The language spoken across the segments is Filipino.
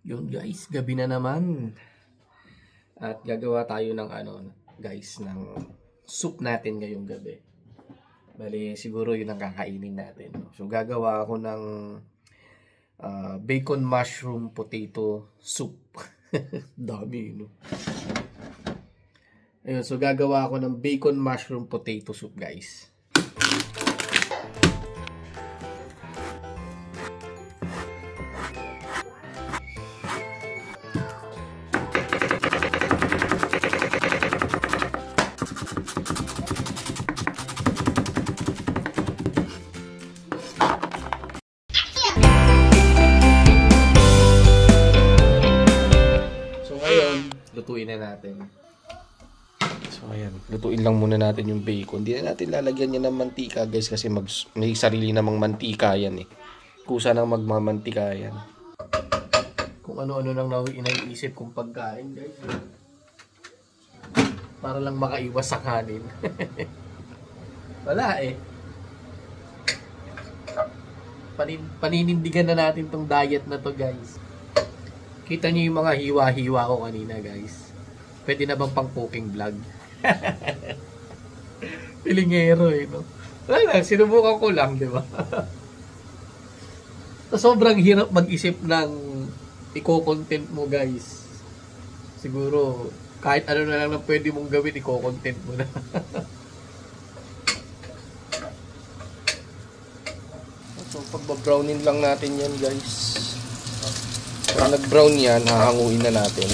Yun guys, gabi na naman. At gagawa tayo ng guys, ng soup natin ngayong gabi. Bali, siguro yun ang kakainin natin. So, gagawa ako ng bacon mushroom potato soup. Dami, no? Ayun, so gagawa ako ng bacon mushroom potato soup, guys. Lutuin na natin. So ayan, lutuin lang muna natin yung bacon. Hindi na natin lalagyan yan ng mantika guys kasi may sarili namang mantika yan eh. Kusa nang magmamantika yan. Kung ano-ano nang naiisip kong pagkain guys. Para lang makaiwas sa kanin. Wala eh. Paninindigan na natin tong diet na to guys. Kita niyo yung mga hiwa-hiwa ko kanina, guys. Pwede na bang pang cooking vlog? Pilingero eh, no? Wala lang, sinubukan ko lang, di ba? Sobrang hirap mag-isip ng i-content mo, guys. Siguro, kahit ano na lang na pwede mong gawin, i-content mo na. So, pagbabrownin lang natin yan, guys. Pag nag-brown yan, hahanguin na natin.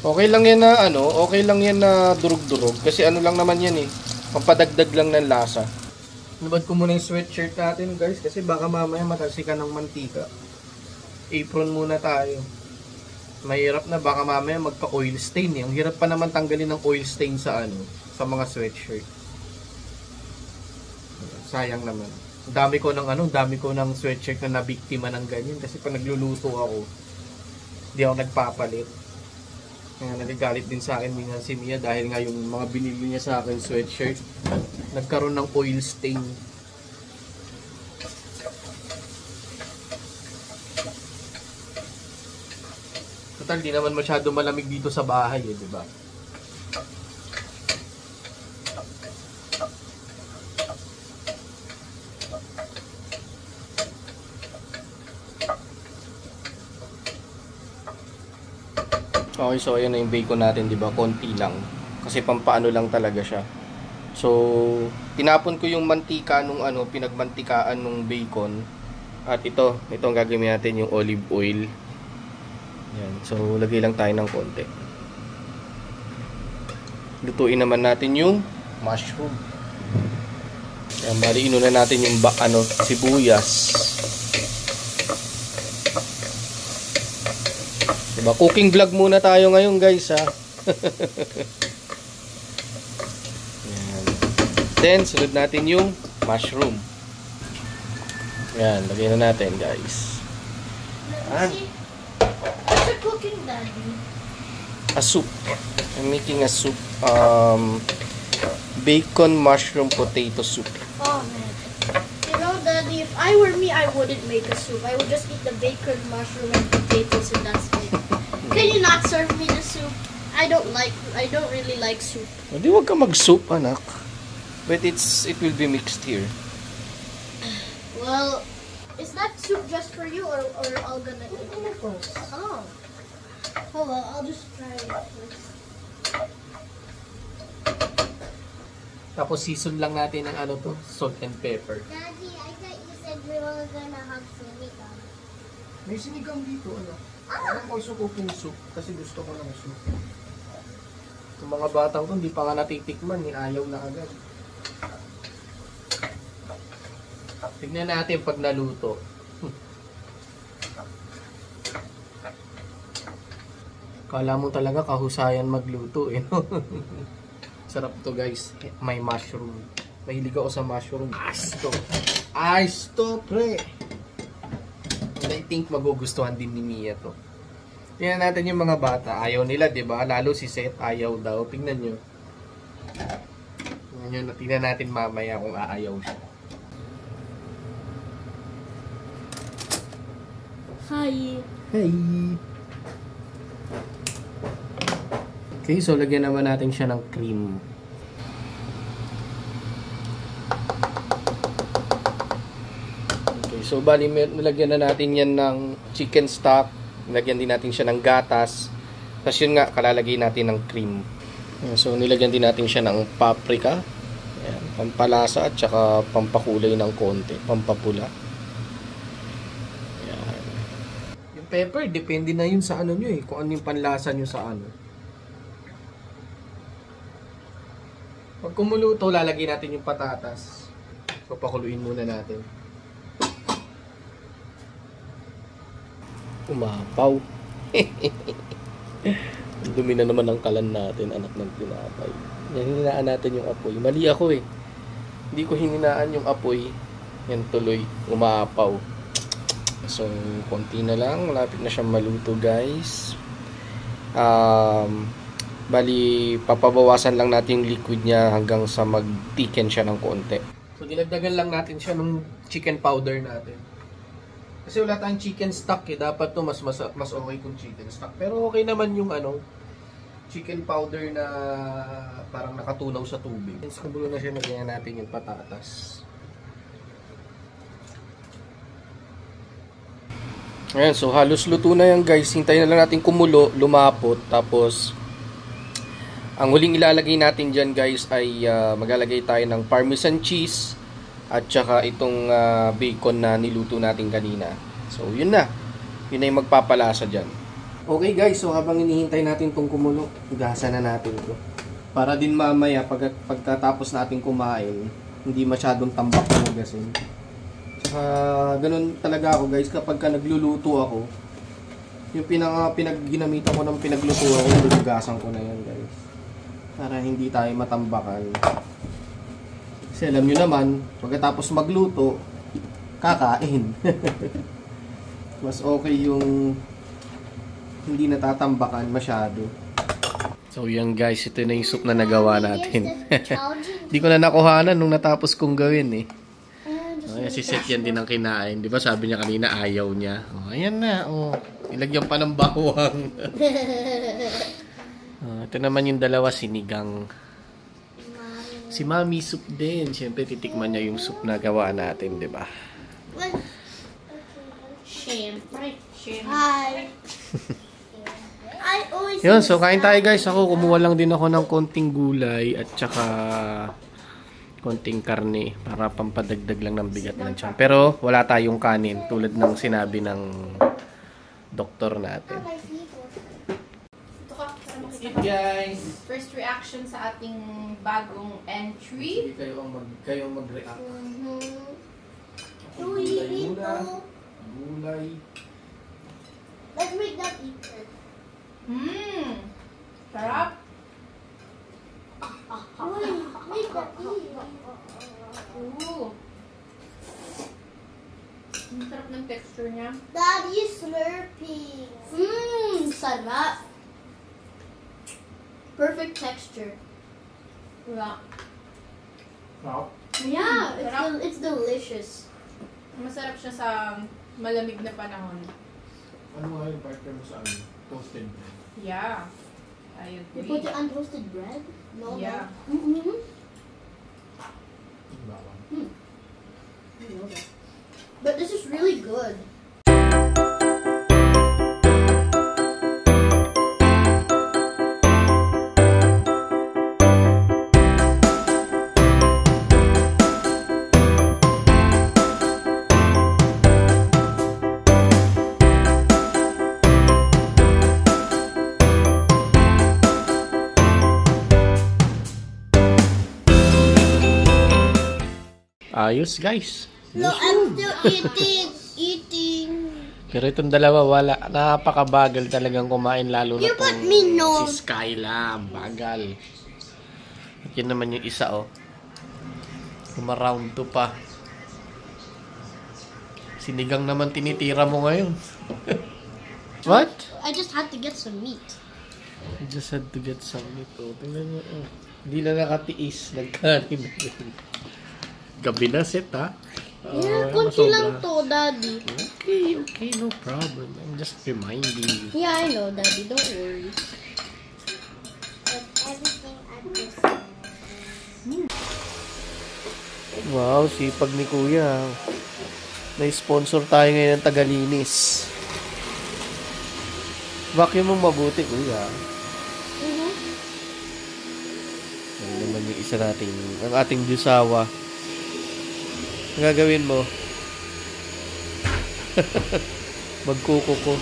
Okay lang yan na okay lang yan na durug-durug kasi ano lang naman yan eh. Pampadagdag lang ng lasa. Nabad ko muna yung sweatshirt natin guys kasi baka mamaya matalsikan ng mantika. Apron muna tayo. Mahirap na baka mamaya magka-oil stain eh. Ang hirap pa naman tanggalin ng oil stain sa sa mga sweatshirt. Sayang naman. Dami ko ng sweatshirt na nabiktima ng ganyan kasi pag nagluluto ako, hindi ako nagpapalit. Kaya nagagalit din sa akin minsan si Mia dahil nga yung mga binili niya sa akin sweatshirt nagkaroon ng oil stain. Total, di naman masyado malamig dito sa bahay eh, di ba? Okay, so ayan na yung bacon natin, di ba? Konti lang. Kasi pampaano lang talaga siya. So, tinapon ko yung mantika nung pinagmantikaan nung bacon. At ito ang gagamitin natin yung olive oil. Yan. So, lagay lang tayo ng konti. Lutuin naman natin yung mushroom. Yan, bali inuna natin yung sibuyas. Diba? Cooking vlog muna tayo ngayon guys ha. Yan. Then sunod natin yung mushroom. Yan, lagyan na natin guys. What's a cooking, Daddy? A soup. I'm making a soup. Bacon mushroom potato soup. Oh man. You know, Daddy, if I were me, I wouldn't make a soup. I would just eat the bacon, mushroom, and potatoes and that's it. Can you not serve me the soup? I don't really like soup. Hindi, wag ka mag-soup, anak. But it will be mixed here. Well, is that soup just for you or all gonna eat it? Oh. Oh well, I'll just try it first. Tapos season lang natin ng salt and pepper. Daddy, I thought you said we were gonna have sinigang. May sinigang dito, Parang also cooking soup kasi gusto ko ng soup. Yung mga batang to, hindi pa nga natitikman, ayaw na agad. Tignan natin pag naluto. Kala mo talaga kahusayan magluto eh, no? Sarap to guys, may mushroom. Mahilig ako sa mushroom. Asto pre! I think magugustuhan din ni Mia to. Tingnan natin yung mga bata. Ayaw nila, 'di ba? Lalo si Seth ayaw daw. Tingnan niyo. Yun, tingnan natin mamaya kung aayaw siya. Hi. Hey! Okay, so lagyan naman natin siya ng cream. Okay, so bali nilagyan na natin yan ng chicken stock. Nilagyan din natin siya ng gatas. Tapos yun nga, kalalagay natin ng cream. So nilagyan din natin siya ng paprika. Ayan, pampalasa at saka pampakulay ng konti, pampapula. Ayan. Yung pepper, depende na yun sa ano nyo eh, kung ano yung panlasa nyo sa ano. Pag kumuluto, lalagay natin yung patatas. So pakuluin muna natin. Umapaw. Dumi na naman ang kalan natin, anak ng tinapay. Hininaan natin yung apoy. Mali ako eh. Hindi ko hininaan yung apoy. Yan tuloy, umaapaw. So, konti na lang. Malapit na siyang maluto, guys. Bali, papabawasan lang natin yung liquid niya hanggang sa mag-thicken siya ng konti. So, dinagdagan lang natin siya ng chicken powder natin. Kasi wala tayong chicken stock eh. Dapat to mas okay kung chicken stock. Pero okay naman yung ano, chicken powder na parang nakatunaw sa tubig. Since kumulo na siya, nagyan natin yung patatas. Ayan, so halos luto na yan guys. Hintayin na lang natin kumulo, lumapot. Tapos, ang huling ilalagay natin dyan guys ay maglalagay tayo ng parmesan cheese. At saka itong bacon na niluto natin kanina. So, yun na. Yun na yung magpapalasa dyan. Okay guys, so habang hinihintay natin itong kumulo, hugasan na natin ito. Para din mamaya, pagkatapos natin kumain, hindi masyadong tambak na hugasin. Saka, ganun talaga ako guys, kapag nagluluto ako, yung pinagginamitan ko ng pinagluto ako, hugasan ko na yan guys. Para hindi tayo matambakan. Kasi alam nyo naman, pagkatapos magluto, kakain. Mas okay yung hindi natatambakan masyado. So yan guys, ito na yung soup na nagawa natin. Hindi ko na nakuhanan nung natapos kong gawin eh. Ayan, si Seth yan din ang kinain. Di ba sabi niya kanina ayaw niya. Oh, ayan na. Oh, ilagyan pa ng bawang. Ito naman yung dalawa, sinigang. Si Mami soup din. Siyempre, titikman niya yung soup na gawa natin, di ba? Siyempre. Hi. Yun, so kain tayo guys. Ako, kumuha lang din ako ng konting gulay at saka konting karne para pampadagdag lang ng bigat ng tiyan. Pero, wala tayong kanin tulad ng sinabi ng doktor natin. It guys. First reaction sa ating bagong entry. Kayo mag-react. Gulay. Let's make that eat. Sarap. Make that eat. Ooh. Ang sarap ng texture niya. Daddy slurping. Sarap. Perfect texture. Wala. Yeah, Sarap. it's delicious. Masarap siya sa malamig na panahon. Ano nga yung partner mo sa toasted bread? Yeah. I You agree. put it on toasted bread? No. Yeah. But this is really good. Ayos guys. No, I'm still eating. Pero itong dalawa wala. Napakabagal talagang kumain lalo na You put me no. si Skyla. Bagal. At yun naman yung isa oh. Kumaround to pa. Sinigang naman tinitira mo ngayon. What? I just had to get some meat. I just had to get some meat. Oh, tingnan mo. Oh. Hindi na nakatiis. Nagkanin na rin. Gabi na set, ha? Yeah, konti lang to, Daddy. Okay, no problem. I'm just reminding you. Yeah, I know, Daddy. Don't worry. Wow, sipag ni Kuya. Na-sponsor tayo ngayon ng tagalinis. Vacuum mo mabuti, Kuya. Ano naman yung isa nating, ang ating jusawa. Ang gagawin mo? Magkuko ko.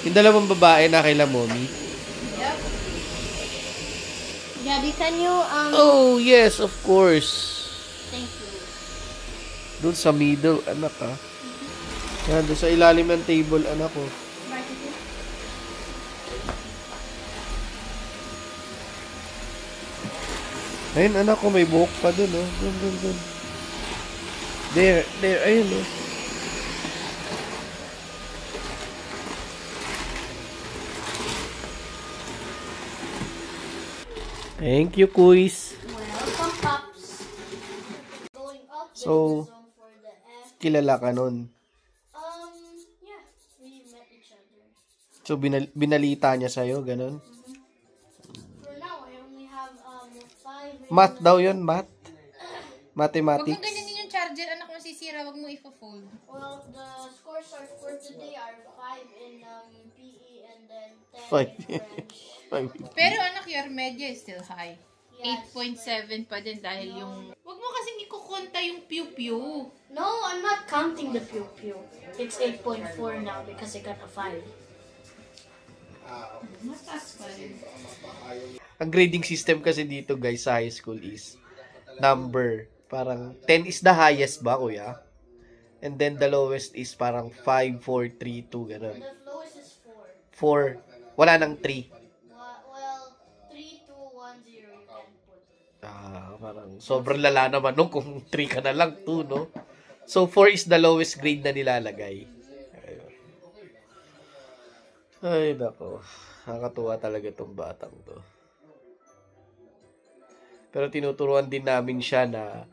Yung dalawang babae na kay Mommy. Yep. Daddy, can you, Oh, yes, of course. Thank you. Doon sa middle, anak, ha? Yan, doon sa ilalim ng table, anak ko. Ayun, anak ko, may buhok pa doon, oh. Doon. There, ayun, oh. Thank you, Kuis. Welcome, Pops. Going up, So, there's a zone for the F. kilala ka nun. Yeah, we met each other. So, binalita niya sa'yo, ganun. For now, I only have 5. Math daw yun, math. Huwag mong Mathematics. ganyanin yung charger, anak mo sisira, huwag mo ifo-fold. Well, the scores are for today are 5 in PE and then 10 Five. in French. Pero anak, your media is still high. Yes. 8.7 pa din dahil yung... Huwag mo kasing ikukonta yung pew-pew. No, I'm not counting the pew-pew. It's 8.4 now because I got a 5. Mataas pa rin. Ang grading system kasi dito, guys, sa high school is number. Parang 10 is the highest ba, kuya? And then the lowest is parang 5, 4, 3, 2, ganun. The lowest is 4. 4. Wala nang 3. Well, 3, 2, 1, 0 you can put. Parang sobrang lala naman no kung 3 ka na lang, 2, no? So, 4 is the lowest grade na nilalagay. Ayun. Ay, nako. Nakakatuwa talaga itong batang to. Pero tinuturuan din namin siya na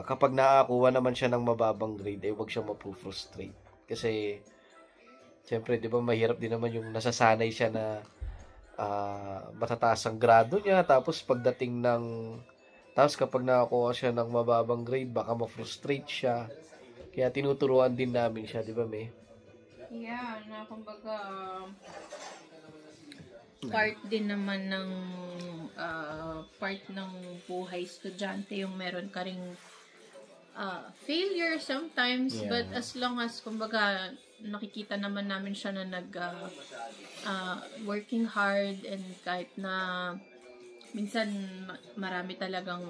kapag nakakuha naman siya ng mababang grade, huwag siya mapufrustrate. Kasi, siyempre, di ba, mahirap din naman yung nasasanay siya na matataas ang grado niya. Tapos, tapos kapag nakakuha siya ng mababang grade, baka ma-frustrate siya. Kaya tinuturuan din namin siya, di ba, May? Yeah, na kumbaga part din naman ng part ng buhay estudyante yung meron ka ring failure sometimes, Yeah. but as long as kumbaga nakikita naman namin siya na working hard, and kahit na minsan marami talagang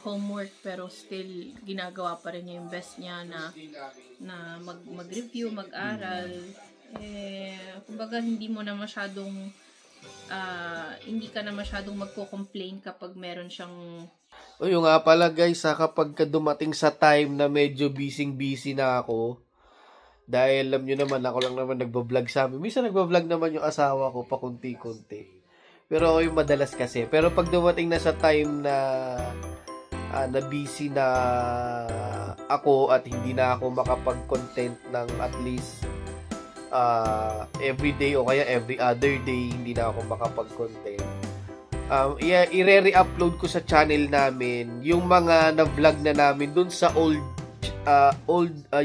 homework, pero still ginagawa pa rin niya yung best niya na mag-review, mag-aral. Kumbaga hindi ka na masyadong magko-complain kapag meron siyang... O yung nga pala guys, kapag dumating sa time na medyo busy na ako, dahil alam nyo naman, ako lang naman nagbablog sa amin. Minsan nagbablog naman yung asawa ko, pakunti-kunti. Pero ako yung madalas kasi. Pero pag dumating na sa time na busy na ako at hindi na ako makapag-content ng at least every day o kaya every other day, hindi na ako makapag-content. I-re-upload ko sa channel namin yung mga na-vlog na namin dun sa old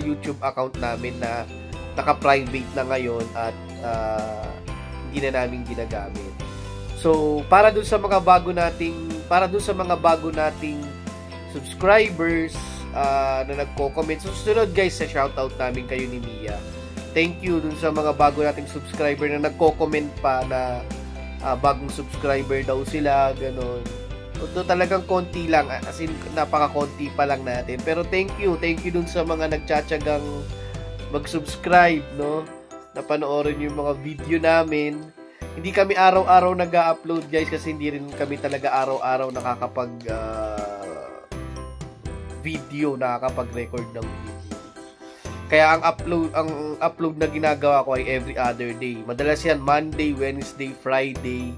YouTube account namin na naka-private na ngayon at hindi na namin ginagamit. So, para dun sa mga bago nating subscribers na nagko-comment. So, susunod guys sa shoutout namin kayo ni Mia. Thank you dun sa mga bago nating subscriber na nagko-comment pa na bagong subscriber daw sila, ganun. Ito talagang konti lang, as in napaka-konti pa lang natin. Pero thank you dun sa mga nagtsatsagang mag-subscribe, no? Napanoorin yung mga video namin. Hindi kami araw-araw nag-upload guys kasi hindi rin kami talaga araw-araw nakakapag video, nakakapag-record ng video. Kaya ang upload na ginagawa ko ay every other day. Madalas yan Monday, Wednesday, Friday.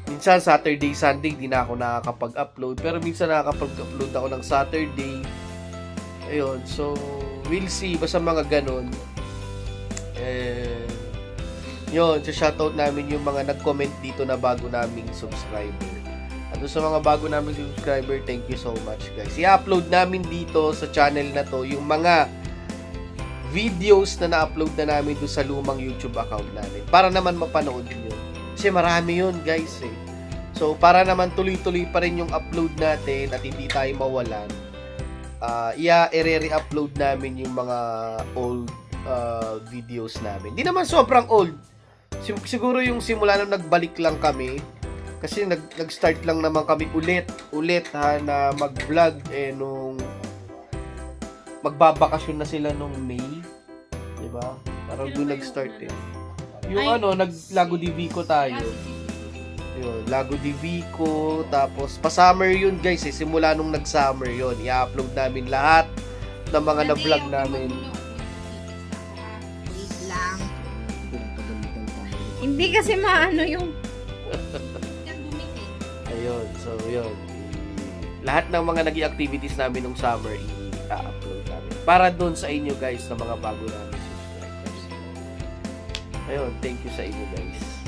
Minsan Saturday, Sunday di na ako nakakapag-upload, pero minsan nakakapag-upload ako ng Saturday. Ayun, so we'll see basta mga ganun. Yun, so shoutout namin yung mga nag-comment dito na bago naming subscriber. At sa mga bago naming subscriber, thank you so much guys. I-upload namin dito sa channel na to yung mga videos na na-upload na namin doon sa lumang YouTube account namin. Para naman mapanood nyo. Kasi marami yun guys eh. So para naman tuloy-tuloy pa rin yung upload natin at hindi tayo mawalan, i-re-upload namin yung mga old videos namin. Hindi naman sobrang old. Siguro yung simula nung nagbalik lang kami. Kasi nag-start lang naman kami ulit na mag-vlog nung magbabakasyon na sila nung May, 'di ba? Parang doon nag-start eh. Yung Lago de Vico tayo. Yun, Lago de Vico, tapos pa-summer yun guys eh, simula nung nag-summer yun. I-upload namin lahat ng mga na-vlog namin. Wait lang. Hindi kasi maano yung Ayun, so yun. Lahat ng mga naging activities namin nung summer i-upload namin. Para doon sa inyo guys, na mga bago namin subscribers. Ayun, thank you sa inyo guys.